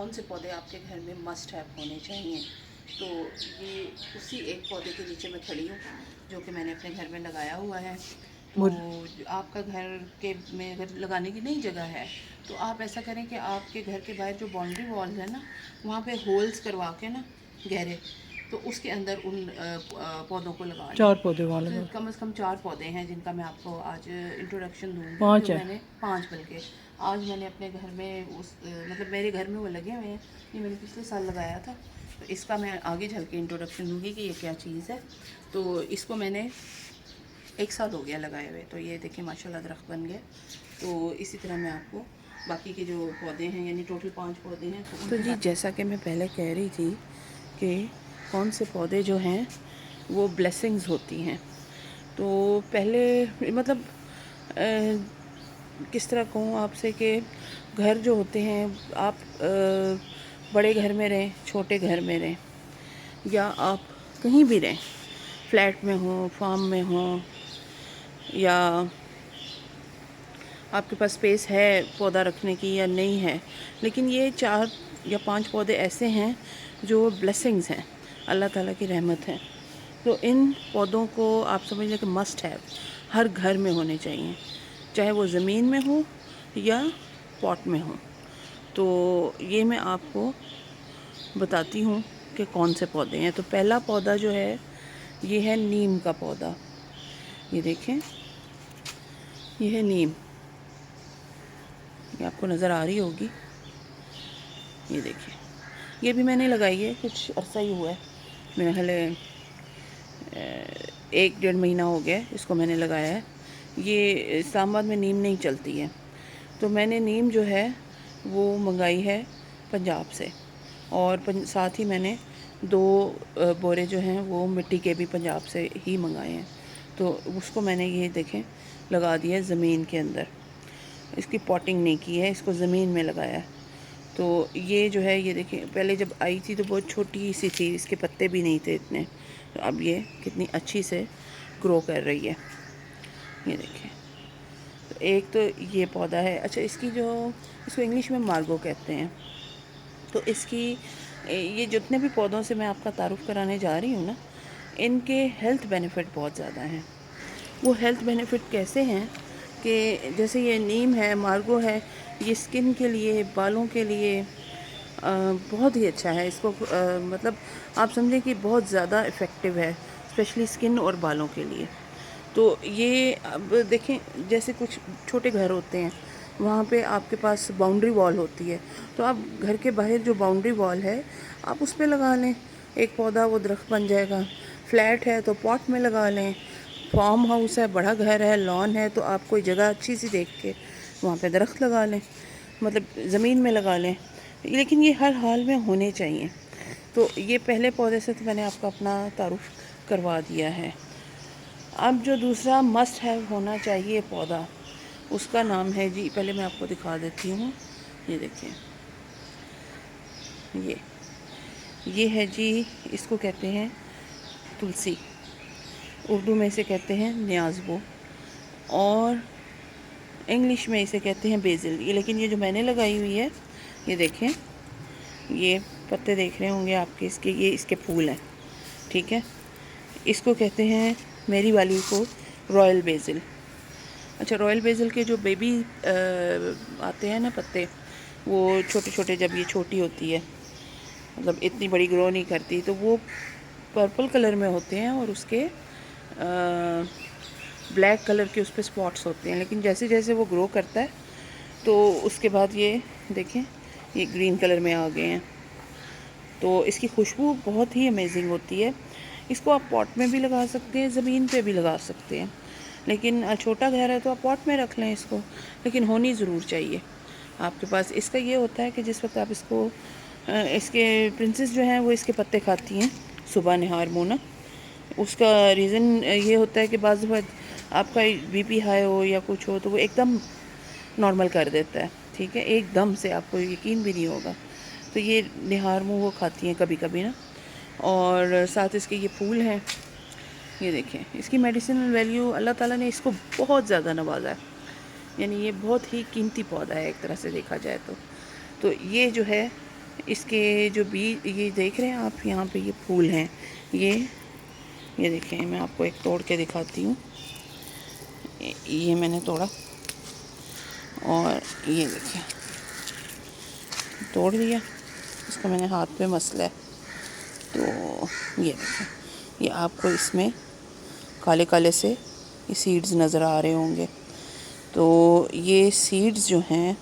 کون سے پودے آپ کے گھر میں مسٹ ہیو ہونے چاہیے. تو یہ اسی ایک پودے کے نیچے میں کھڑی ہوں جو کہ میں نے اپنے گھر میں لگایا ہوا ہے. تو آپ کا گھر کے میں اگر لگانے کی نہیں جگہ ہے تو آپ ایسا کریں کہ آپ کے گھر کے باہر جو باؤنڈری وال ہے نا وہاں پہ ہولز کروا کے نا گہرے تو اس کے اندر ان پودوں کو لگا لیں. 4 پودے وہاں تو لگا. کم از کم 4 پودے ہیں جن کا میں آپ کو آج انٹروڈکشن دوں گی. جو 5 ہے. میں نے 5 بلکہ آج میں نے اپنے گھر میں مطلب میرے گھر میں وہ لگے ہوئے ہیں. یہ میں نے پچھلے سال لگایا تھا. تو اس کا میں آگے چل کے انٹروڈکشن دوں گی کہ یہ کیا چیز ہے. تو اس کو میں نے 1 سال ہو گیا لگائے ہوئے. تو یہ دیکھیں ماشاء اللہ درخت بن گئے. تو اسی طرح میں آپ کو باقی کے جو پودے ہیں یعنی ٹوٹل 5 پودے ہیں. تو جی جیسا کہ میں پہلے کہہ رہی تھی کہ کون سے پودے جو ہیں وہ بلیسنگز ہوتی ہیں. تو پہلے مطلب کس طرح کہوں آپ سے کہ گھر جو ہوتے ہیں آپ بڑے گھر میں رہیں چھوٹے گھر میں رہیں یا آپ کہیں بھی رہیں فلیٹ میں ہوں فارم میں ہوں یا آپ کے پاس اسپیس ہے پودا رکھنے کی یا نہیں ہے لیکن یہ 4 یا 5 پودے ایسے ہیں جو بلیسنگز ہیں اللہ تعالیٰ کی رحمت ہے. تو ان پودوں کو آپ سمجھ لیں کہ مسٹ ہے ہر گھر میں ہونے چاہیے چاہے وہ زمین میں ہو یا پاٹ میں ہو. تو یہ میں آپ کو بتاتی ہوں کہ کون سے پودے ہیں. تو پہلا پودا جو ہے یہ ہے نیم کا پودا. یہ دیکھیں یہ ہے نیم. یہ آپ کو نظر آ رہی ہوگی. یہ دیکھیں یہ بھی میں نے لگائی ہے کچھ عرصہ ہی ہوا ہے. میرے خیال 1-1.5 مہینہ ہو گیا اس کو میں نے لگایا ہے. یہ اسلام آباد میں نیم نہیں چلتی ہے. تو میں نے نیم جو ہے وہ منگائی ہے پنجاب سے اور ساتھ ہی میں نے 2 بورے جو ہیں وہ مٹی کے بھی پنجاب سے ہی منگائے ہیں. تو اس کو میں نے یہ دیکھیں لگا دیا ہے زمین کے اندر. اس کی پاٹنگ نہیں کی ہے اس کو زمین میں لگایا ہے. تو یہ جو ہے یہ دیکھیں پہلے جب آئی تھی تو بہت چھوٹی سی تھی اس کے پتے بھی نہیں تھے اتنے. تو اب یہ کتنی اچھی سے گرو کر رہی ہے. یہ دیکھیں تو ایک تو یہ پودا ہے. اچھا اس کو انگلش میں مارگو کہتے ہیں. تو اس کی یہ جتنے بھی پودوں سے میں آپ کا تعارف کرانے جا رہی ہوں نا ان کے ہیلتھ بینیفٹ بہت زیادہ ہیں. وہ ہیلتھ بینیفٹ کیسے ہیں کہ جیسے یہ نیم ہے مارگو ہے یہ اسکن کے لیے بالوں کے لیے بہت ہی اچھا ہے. اس کو مطلب آپ سمجھیں کہ بہت زیادہ افیکٹو ہے اسپیشلی اسکن اور بالوں کے لیے. تو یہ اب دیکھیں جیسے کچھ چھوٹے گھر ہوتے ہیں وہاں پہ آپ کے پاس باؤنڈری وال ہوتی ہے. تو آپ گھر کے باہر جو باؤنڈری وال ہے آپ اس پہ لگا لیں ایک پودا وہ درخت بن جائے گا. فلیٹ ہے تو پاٹ میں لگا لیں. فارم ہاؤس ہے بڑا گھر ہے لان ہے تو آپ کوئی جگہ اچھی سی دیکھ کے وہاں پہ درخت لگا لیں مطلب زمین میں لگا لیں. لیکن یہ ہر حال میں ہونے چاہیے. تو یہ پہلے پودے سے تو میں نے آپ کو اپنا تعارف کروا دیا ہے. اب جو دوسرا مسٹ ہیو ہونا چاہیے پودا اس کا نام ہے جی پہلے میں آپ کو دکھا دیتی ہوں. یہ دیکھیں یہ ہے جی اس کو کہتے ہیں تلسی. اردو میں اسے کہتے ہیں نیازبو اور انگلش میں اسے کہتے ہیں بیزل. لیکن یہ جو میں نے لگائی ہوئی ہے یہ دیکھیں یہ پتے دیکھ رہے ہوں گے آپ کے یہ اس کے پھول ہیں ٹھیک ہے. اس کو کہتے ہیں میری والی کو رائل بیزل. اچھا رائل بیزل کے جو بیبی آتے ہیں نا پتے وہ چھوٹے چھوٹے جب یہ چھوٹی ہوتی ہے مطلب اتنی بڑی گرو نہیں کرتی تو وہ پرپل کلر میں ہوتے ہیں اور اس کے بلیک کلر کے اس پہ اسپاٹس ہوتے ہیں. لیکن جیسے جیسے وہ گرو کرتا ہے تو اس کے بعد یہ دیکھیں یہ گرین کلر میں آ گئے ہیں. تو اس کی خوشبو بہت ہی امیزنگ ہوتی ہے. اس کو آپ پاٹ میں بھی لگا سکتے ہیں زمین پہ بھی لگا سکتے ہیں. لیکن چھوٹا گھر ہے تو آپ پاٹ میں رکھ لیں اس کو لیکن ہونی ضرور چاہیے آپ کے پاس. اس کا یہ ہوتا ہے کہ جس وقت آپ اس کو اس کے پرنسس جو ہیں وہ اس کے پتے کھاتی ہیں صبح نہار منہ نا. اس کا ریزن یہ ہوتا ہے کہ بعض وقت آپ کا بی پی ہائی ہو یا کچھ ہو تو وہ ایک دم نارمل کر دیتا ہے ٹھیک ہے ایک دم سے آپ کو یقین بھی نہیں ہوگا. تو یہ نہار منہ وہ کھاتی ہیں کبھی کبھی نا. اور ساتھ اس کے یہ پھول ہیں یہ دیکھیں اس کی میڈیسنل ویلیو اللہ تعالیٰ نے اس کو بہت زیادہ نوازا ہے. یعنی یہ بہت ہی قیمتی پودا ہے ایک طرح سے دیکھا جائے تو. تو یہ جو ہے اس کے جو بیج یہ دیکھ رہے ہیں آپ یہاں پہ یہ پھول ہیں، یہ دیکھیں میں آپ کو ایک توڑ کے دکھاتی ہوں. یہ میں نے توڑا اور یہ دیکھیں توڑ دیا، اس کو میں نے ہاتھ پہ مسلا ہے. تو یہ دیکھیں، یہ آپ کو اس میں کالے کالے سے یہ سیڈز نظر آ رہے ہوں گے. تو یہ سیڈز جو ہیں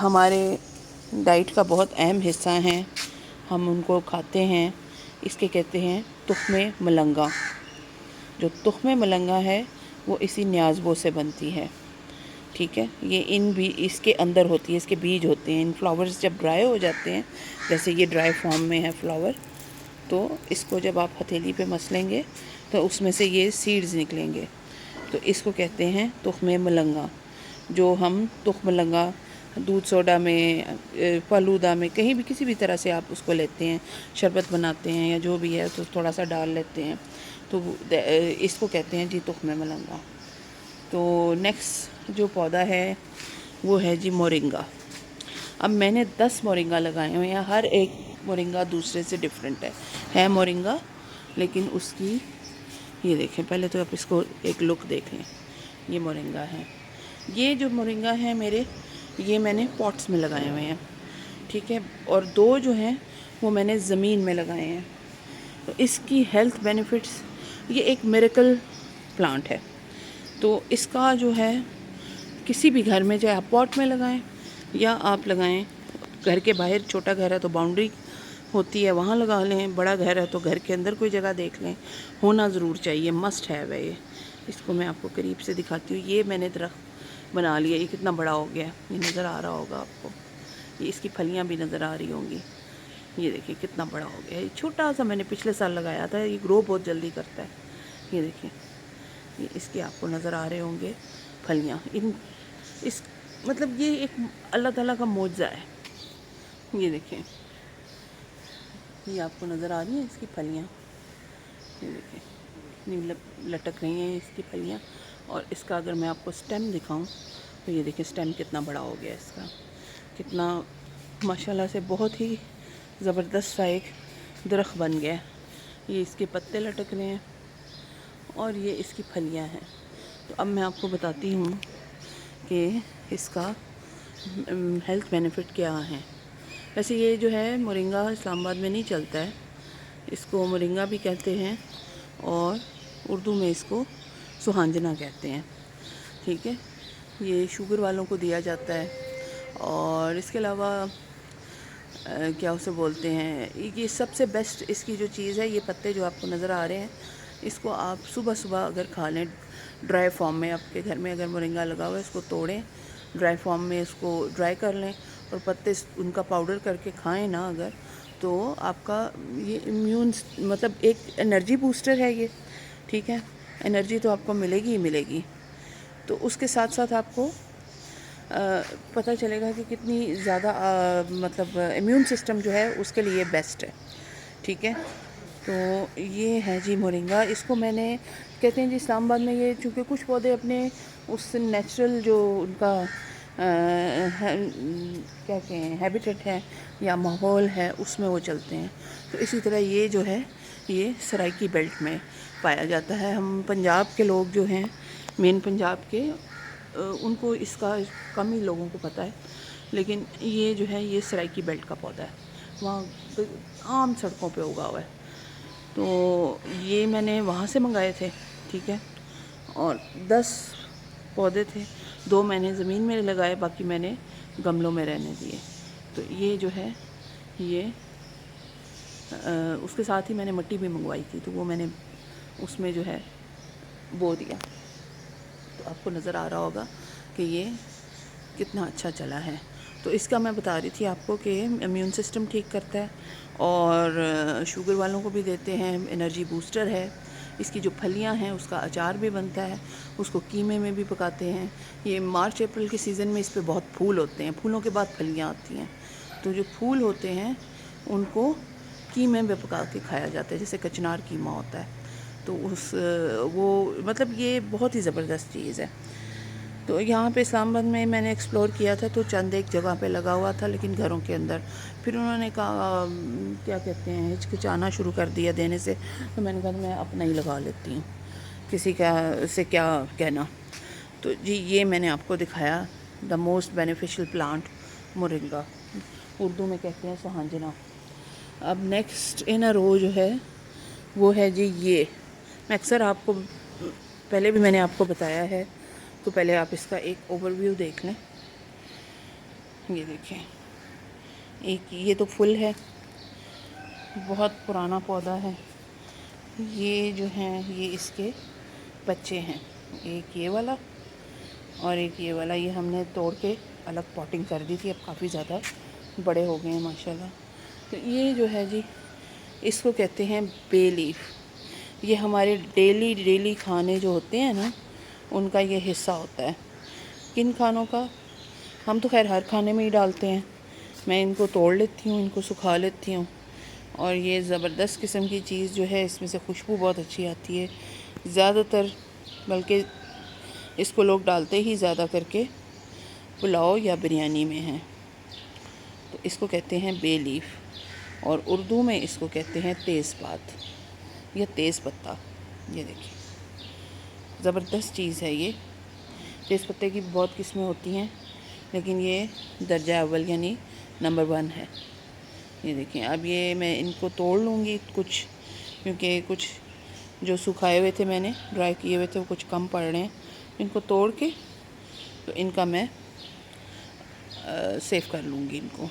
ہمارے ڈائٹ کا بہت اہم حصہ ہیں، ہم ان کو کھاتے ہیں. اس کے کہتے ہیں تخم ملنگا. جو تخم ملنگا ہے وہ اسی نیازبو سے بنتی ہے، ٹھیک ہے. یہ اس کے اندر ہوتی ہے، اس کے بیج ہوتے ہیں. ان فلاورز جب ڈرائی ہو جاتے ہیں، جیسے یہ ڈرائی فارم میں ہے فلاور، تو اس کو جب آپ ہتھیلی پہ مسلیں گے تو اس میں سے یہ سیڈز نکلیں گے. تو اس کو کہتے ہیں تخم ملنگا. جو ہم تخم ملنگا دودھ سوڈا میں، فلودہ میں، کہیں بھی کسی بھی طرح سے آپ اس کو لیتے ہیں، شربت بناتے ہیں یا جو بھی ہے تو تھوڑا سا ڈال لیتے ہیں. تو اس کو کہتے ہیں جی تخم ملنگا. تو نیکسٹ جو پودا ہے وہ ہے جی مورنگا. اب میں نے 10 مورنگا لگائے ہوئے ہیں، ہر ایک مورنگا دوسرے سے ڈیفرنٹ ہے مورنگا، لیکن اس کی یہ دیکھیں. پہلے تو آپ اس کو ایک لک دیکھ لیں. یہ مورنگا ہے. یہ جو مورنگا ہیں میرے، یہ میں نے پاٹس میں لگائے ہوئے ہیں، ٹھیک ہے. اور 2 جو ہیں وہ میں نے زمین میں لگائے ہیں. تو اس کی ہیلتھ بینیفٹس، یہ ایک میریکل پلانٹ ہے. تو اس کا جو ہے کسی بھی گھر میں، چاہے آپ پاٹ میں لگائیں یا آپ لگائیں گھر کے باہر، چھوٹا گھر ہے تو باؤنڈری ہوتی ہے وہاں لگا لیں، بڑا گھر ہے تو گھر کے اندر کوئی جگہ دیکھ لیں. ہونا ضرور چاہیے، مسٹ ہے یہ. اس کو میں آپ کو قریب سے دکھاتی ہوں. یہ میں نے درخت بنا لیا. یہ کتنا بڑا ہو گیا، یہ نظر آ رہا ہوگا آپ کو. یہ اس کی پھلیاں بھی نظر آ رہی ہوں گی. یہ دیکھیں کتنا بڑا ہو گیا. یہ چھوٹا سا میں نے پچھلے سال لگایا تھا. یہ گرو بہت جلدی کرتا ہے. یہ دیکھیں، یہ اس کے آپ کو نظر آ رہے ہوں گے پھلیاں. اس مطلب یہ ایک اللہ تعالیٰ کا معجزہ ہے. یہ دیکھیں، یہ آپ کو نظر آ رہی ہیں اس کی پھلیاں. یہ دیکھیں کتنی لٹک رہی ہیں اس کی پھلیاں. اور اس کا اگر میں آپ کو سٹیم دکھاؤں تو یہ دیکھیں سٹیم کتنا بڑا ہو گیا اس کا، کتنا ماشاءاللہ سے بہت ہی زبردست سا ایک درخت بن گیا. یہ اس کے پتے لٹک رہے ہیں اور یہ اس کی پھلیاں ہیں. تو اب میں آپ کو بتاتی ہوں کہ اس کا ہیلتھ بینیفٹ کیا ہیں. ویسے یہ جو ہے مورنگا اسلام آباد میں نہیں چلتا ہے. اس کو مورنگا بھی کہتے ہیں اور اردو میں اس کو سوہانجنا کہتے ہیں، ٹھیک ہے. یہ شوگر والوں کو دیا جاتا ہے. اور اس کے علاوہ کیا اسے بولتے ہیں، یہ سب سے بیسٹ اس کی جو چیز ہے، یہ پتے جو آپ کو نظر آ رہے ہیں، اس کو آپ صبح صبح اگر کھا لیں ڈرائی فارم میں. آپ کے گھر میں اگر مورنگا لگا ہوا ہے، اس کو توڑیں، ڈرائی فارم میں اس کو ڈرائی کر لیں اور پتے ان کا پاؤڈر کر کے کھائیں نا اگر، تو آپ کا یہ مطلب ایک انرجی بوسٹر ہے یہ، ٹھیک ہے. انرجی تو آپ کو ملے گی ہی ملے گی. تو اس کے ساتھ ساتھ آپ کو پتہ چلے گا کہ کتنی زیادہ مطلب امیون سسٹم جو ہے اس کے لیے بیسٹ ہے، ٹھیک ہے. تو یہ ہے جی مورنگا. اس کو میں نے کہتے ہیں جی اسلام آباد میں یہ چونکہ کچھ پودے اپنے اس نیچرل جو ان کا کیا کہیں ہیبیٹیٹ ہے یا ماحول ہے اس میں وہ چلتے ہیں. تو اسی طرح یہ جو ہے یہ سرائکی بیلٹ میں پایا جاتا ہے. ہم پنجاب کے لوگ جو ہیں، مین پنجاب کے، ان کو اس کا کم ہی لوگوں کو پتہ ہے. لیکن یہ جو ہے یہ سرائکی بیلٹ کا پودا ہے، وہاں عام سڑکوں پہ اگا ہوا ہے. تو یہ میں نے وہاں سے منگائے تھے، ٹھیک ہے. اور 10 پودے تھے، 2 میں نے زمین میں لگائے، باقی میں نے گملوں میں رہنے دیے. تو یہ جو ہے یہ اس کے ساتھ ہی میں نے مٹی بھی منگوائی تھی، تو وہ میں نے اس میں جو ہے بو دیا. تو آپ کو نظر آ رہا ہوگا کہ یہ کتنا اچھا چلا ہے. تو اس کا میں بتا رہی تھی آپ کو کہ امیون سسٹم ٹھیک کرتا ہے اور شوگر والوں کو بھی دیتے ہیں، انرجی بوسٹر ہے. اس کی جو پھلیاں ہیں اس کا اچار بھی بنتا ہے، اس کو قیمے میں بھی پکاتے ہیں. یہ مارچ اپریل کے سیزن میں اس پہ بہت پھول ہوتے ہیں، پھولوں کے بعد پھلیاں آتی ہیں. تو جو پھول ہوتے ہیں ان کو قیمے میں پکا کے کھایا جاتا ہے، جیسے کچنار قیمہ ہوتا ہے. تو وہ مطلب یہ بہت ہی زبردست چیز ہے. تو یہاں پہ اسلام آباد میں میں نے ایکسپلور کیا تھا تو چند ایک جگہ پہ لگا ہوا تھا، لیکن گھروں کے اندر پھر انہوں نے کہا کیا کہتے ہیں ہچکچانا شروع کر دیا دینے سے، تو میں نے کہا میں اپنا ہی لگا لیتی ہوں، کسی کا سے کیا کہنا۔ تو جی یہ میں نے آپ کو دکھایا the most beneficial plant moringa, Urdu میں کہتے ہیں سہانجنا۔ اب نیکسٹ ان اے رو جو ہے وہ ہے جی یہ، میں اکثر آپ کو پہلے بھی میں نے آپ کو بتایا ہے، تو پہلے آپ اس کا ایک اوور ویو دیکھ لیں۔ یہ دیکھیں، ایک یہ تو فل ہے، بہت پرانا پودا ہے۔ یہ جو ہیں یہ اس کے بچے ہیں، ایک یہ والا اور ایک یہ والا، یہ ہم نے توڑ کے الگ پاٹنگ کر دی تھی، اب کافی زیادہ بڑے ہو گئے ہیں ماشاءاللہ۔ تو یہ جو ہے جی اس کو کہتے ہیں بے لیف، یہ ہمارے ڈیلی کھانے جو ہوتے ہیں نا ان کا یہ حصہ ہوتا ہے۔ کن کھانوں کا؟ ہم تو خیر ہر کھانے میں ہی ڈالتے ہیں، میں ان کو توڑ لیتی ہوں، ان کو سکھا لیتی ہوں، اور یہ زبردست قسم کی چیز جو ہے، اس میں سے خوشبو بہت اچھی آتی ہے زیادہ تر، بلکہ اس کو لوگ ڈالتے ہی زیادہ کر کے پلاؤ یا بریانی میں ہیں۔ تو اس کو کہتے ہیں بے لیف، اور اردو میں اس کو کہتے ہیں تیز پات یا تیز پتہ۔ یہ دیکھیں زبردست چیز ہے یہ، تیز پتے کی بہت قسمیں ہوتی ہیں لیکن یہ درجہ اول یعنی نمبر 1 ہے۔ یہ دیکھیں اب یہ میں ان کو توڑ لوں گی کچھ، کیونکہ کچھ جو سکھائے ہوئے تھے میں نے ڈرائی کیے ہوئے تھے وہ کچھ کم پڑ رہے ہیں، ان کو توڑ کے تو ان کا میں سیو کر لوں گی ان کو،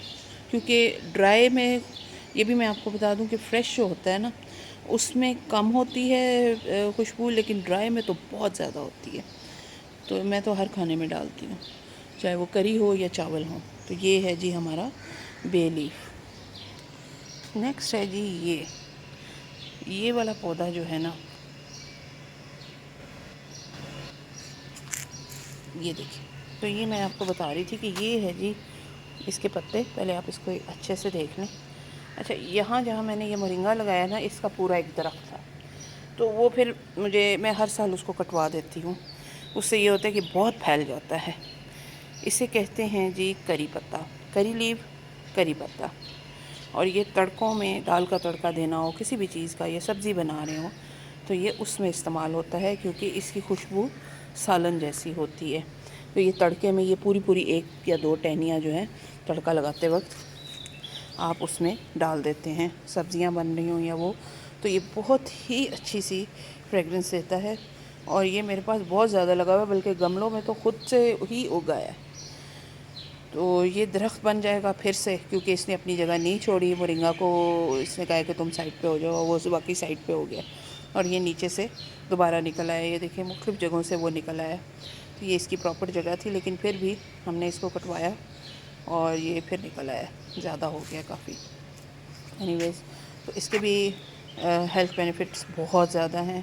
کیونکہ ڈرائی میں یہ بھی میں آپ کو بتا دوں کہ فریش جو ہوتا ہے نا اس میں کم ہوتی ہے خوشبو، لیکن ڈرائی میں تو بہت زیادہ ہوتی ہے، تو میں تو ہر کھانے میں ڈالتی ہوں، چاہے وہ کری ہو یا چاول ہو۔ تو یہ ہے جی ہمارا بے لیف۔ نیکسٹ ہے جی یہ والا پودا جو ہے نا، یہ دیکھیں، تو یہ میں آپ کو بتا رہی تھی کہ یہ ہے جی اس کے پتے، پہلے آپ اس کو اچھے سے دیکھ لیں۔ اچھا یہاں جہاں میں نے یہ مورنگا لگایا نا اس کا پورا ایک درخت تھا، تو وہ پھر میں ہر سال اس کو کٹوا دیتی ہوں، اس سے یہ ہوتا ہے کہ بہت پھیل جاتا ہے۔ اسے کہتے ہیں جی کری پتہ، کری لیف، کری پتہ، اور یہ تڑکوں میں دال کا تڑکا دینا ہو، کسی بھی چیز کا، یہ سبزی بنا رہے ہوں تو یہ اس میں استعمال ہوتا ہے، کیونکہ اس کی خوشبو سالن جیسی ہوتی ہے۔ تو یہ تڑکے میں یہ پوری 1 یا 2 ٹہنیاں جو ہیں تڑکا لگاتے وقت آپ اس میں ڈال دیتے ہیں، سبزیاں بن رہی ہوں یا وہ، تو یہ بہت ہی اچھی سی فریگرنس دیتا ہے، اور یہ میرے پاس بہت زیادہ لگا ہوا ہے، بلکہ گملوں میں تو خود سے ہی اگا ہے۔ تو یہ درخت بن جائے گا پھر سے، کیونکہ اس نے اپنی جگہ نہیں چھوڑی، مورنگا کو اس نے کہا کہ تم سائڈ پہ ہو جاؤ، وہ باقی سائڈ پہ ہو گیا، اور یہ نیچے سے دوبارہ نکل آیا۔ یہ دیکھیں مختلف جگہوں سے وہ نکل آیا، تو یہ اس کی پراپر جگہ تھی، لیکن پھر بھی ہم نے اس کو کٹوایا اور یہ پھر نکل آیا، زیادہ ہو گیا کافی۔ اینی ویز تو اس کے بھی ہیلتھ بینیفٹس بہت زیادہ ہیں۔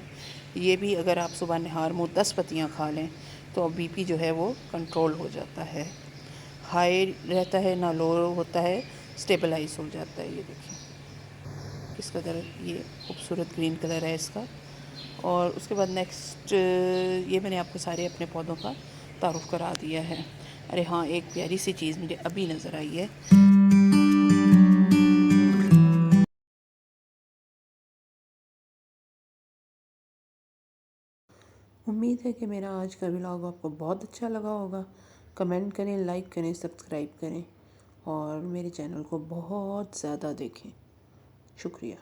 یہ بھی اگر آپ صبح نہار منہ 10 پتیاں کھا لیں تو بی پی جو ہے وہ کنٹرول ہو جاتا ہے، ہائی رہتا ہے نہ لو ہوتا ہے، سٹیبلائز ہو جاتا ہے۔ یہ دیکھیں کس قدر یہ خوبصورت گرین کلر ہے اس کا۔ اور اس کے بعد نیکسٹ یہ میں نے آپ کو سارے اپنے پودوں کا تعارف کرا دیا ہے۔ ارے ہاں ایک پیاری سی چیز مجھے ابھی نظر آئی ہے، امید ہے کہ میرا آج کا ولاگ آپ کو بہت اچھا لگا ہوگا۔ کمنٹ کریں، لائک کریں، سبسکرائب کریں، اور میرے چینل کو بہت زیادہ دیکھیں۔ شکریہ۔